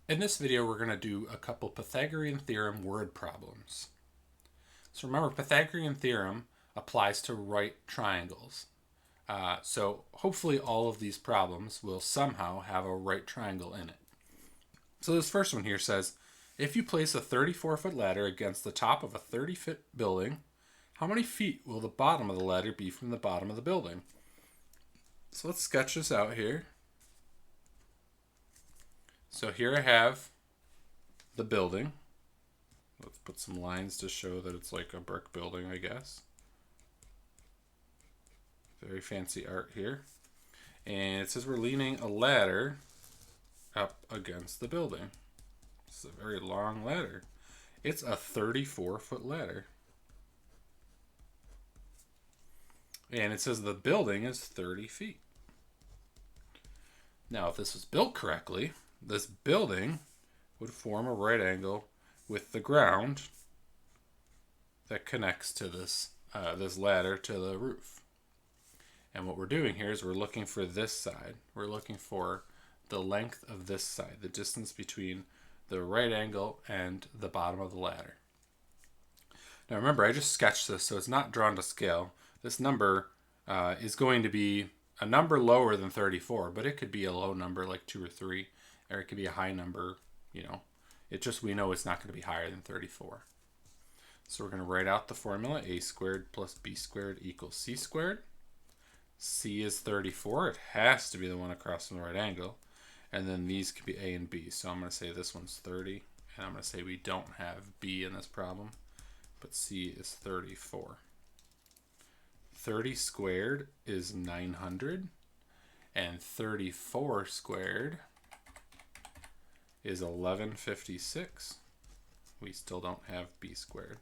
In this video, we're going to do a couple Pythagorean theorem word problems. So remember, Pythagorean theorem applies to right triangles. So hopefully all of these problems will somehow have a right triangle in it. So this first one here says, if you place a 34-foot ladder against the top of a 30-foot building, how many feet will the bottom of the ladder be from the bottom of the building? So let's sketch this out here. So here I have the building. Let's put some lines to show that it's like a brick building, I guess. Very fancy art here. And it says we're leaning a ladder up against the building. It's a very long ladder. It's a 34-foot ladder. And it says the building is 30 feet. Now, if this was built correctly, this building would form a right angle with the ground that connects to this ladder to the roof. And what we're doing here is we're looking for this side. We're looking for the length of this side, the distance between the right angle and the bottom of the ladder. Now remember, I just sketched this, so it's not drawn to scale. This number is going to be a number lower than 34, but it could be a low number like 2 or 3, or it could be a high number, we know it's not going to be higher than 34. So we're going to write out the formula, a squared plus b squared equals c squared. C is 34. It has to be the one across from the right angle. And then these could be a and b. So I'm going to say this one's 30. And I'm going to say we don't have b in this problem, but c is 34. 30 squared is 900. And 34 squared is 1156. We still don't have b squared.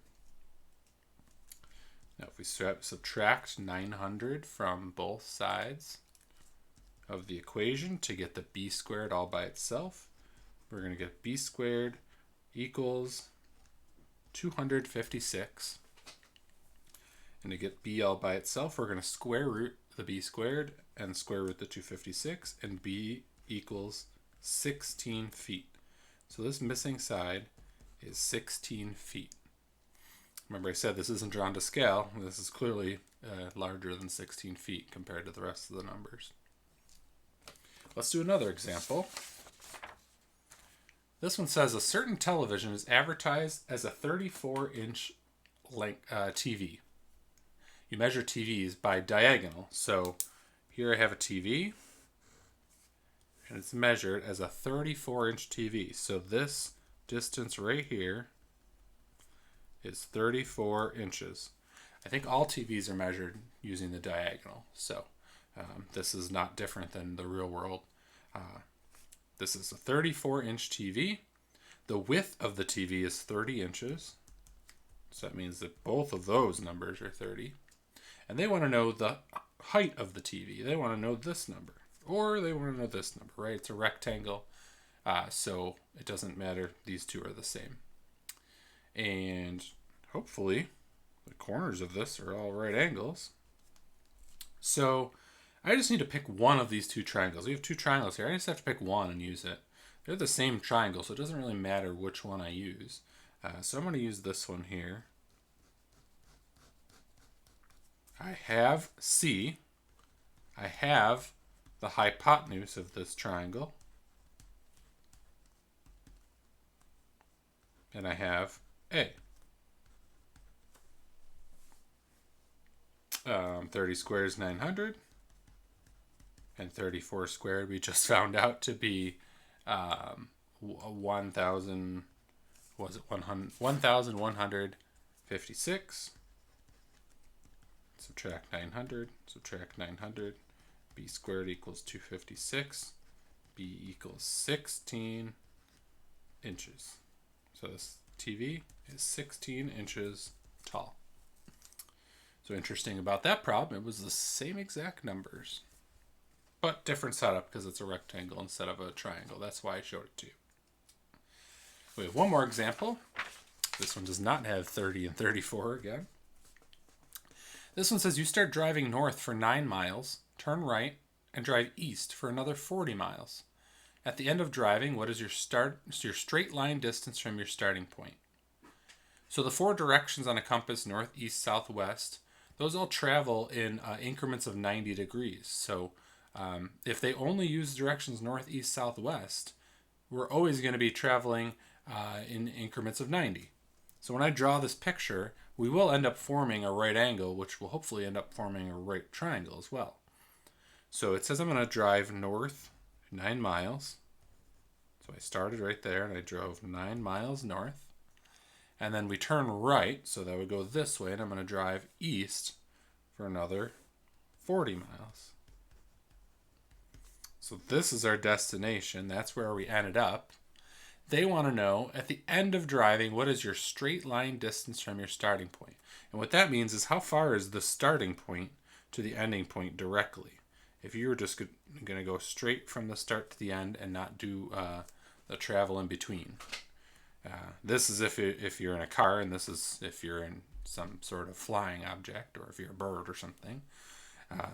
Now if we subtract 900 from both sides of the equation to get the b squared all by itself, we're going to get b squared equals 256. And to get b all by itself, we're going to square root the b squared and square root the 256, and b equals 16 feet. So this missing side is 16 feet. Remember I said this isn't drawn to scale. This is clearly larger than 16 feet compared to the rest of the numbers. Let's do another example. This one says a certain television is advertised as a 34-inch TV. You measure TVs by diagonal. So here I have a TV, and it's measured as a 34-inch TV. So this distance right here is 34 inches. I think all TVs are measured using the diagonal. So this is not different than the real world. This is a 34-inch TV. The width of the TV is 30 inches. So that means that both of those numbers are 30. And they want to know the height of the TV. They want to know this number. Or they want to know this number, right? It's a rectangle. So it doesn't matter. These two are the same. And hopefully the corners of this are all right angles. So I just need to pick one of these two triangles. We have two triangles here. I just have to pick one and use it. They're the same triangle, so it doesn't really matter which one I use. So I'm going to use this one here. I have C. I have the hypotenuse of this triangle. And I have A. 30 squared is 900. And 34 squared we just found out to be 1156. Subtract 900, b squared equals 256, b equals 16 inches. So this TV is 16 inches tall. So interesting about that problem, it was the same exact numbers, but different setup because it's a rectangle instead of a triangle. That's why I showed it to you. We have one more example. This one does not have 30 and 34 again. This one says you start driving north for 9 miles, turn right, and drive east for another 40 miles. At the end of driving, what is your straight line distance from your starting point? So the four directions on a compass, north, east, south, west, those all travel in increments of 90 degrees. So if they only use directions north, east, south, west, we're always going to be traveling in increments of 90. So when I draw this picture, we will end up forming a right angle, which will hopefully end up forming a right triangle as well. So it says I'm going to drive north 9 miles. So I started right there and I drove 9 miles north. And then we turn right, so that would go this way, and I'm going to drive east for another 40 miles. So this is our destination. That's where we ended up. They want to know, at the end of driving, what is your straight line distance from your starting point? And what that means is how far is the starting point to the ending point directly? If you were just going to go straight from the start to the end and not do the travel in between. This is if you're in a car, and this is if you're in some sort of flying object, or if you're a bird or something.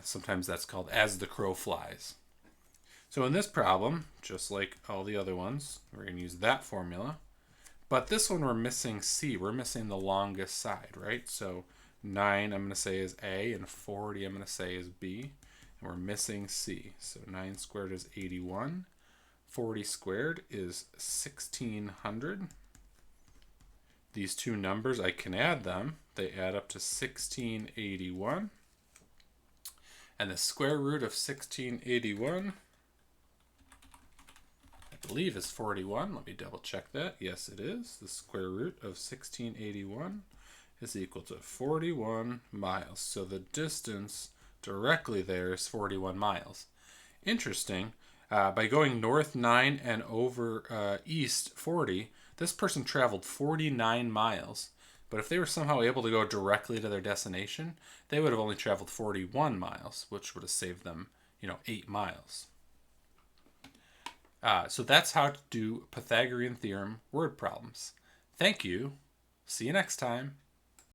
Sometimes that's called as the crow flies. So in this problem, just like all the other ones, we're going to use that formula. But this one we're missing C. We're missing the longest side, right? So 9 I'm going to say is A, and 40 I'm going to say is B. And we're missing C. So 9 squared is 81. 40 squared is 1600. These two numbers, I can add them. They add up to 1681. And the square root of 1681, I believe, is 41. Let me double check that. Yes, it is. The square root of 1681 is equal to 41 miles. So the distance directly there is 41 miles. Interesting. By going north 9 and over east 40, this person traveled 49 miles. But if they were somehow able to go directly to their destination, they would have only traveled 41 miles, which would have saved them, 8 miles. So that's how to do Pythagorean theorem word problems. Thank you. See you next time.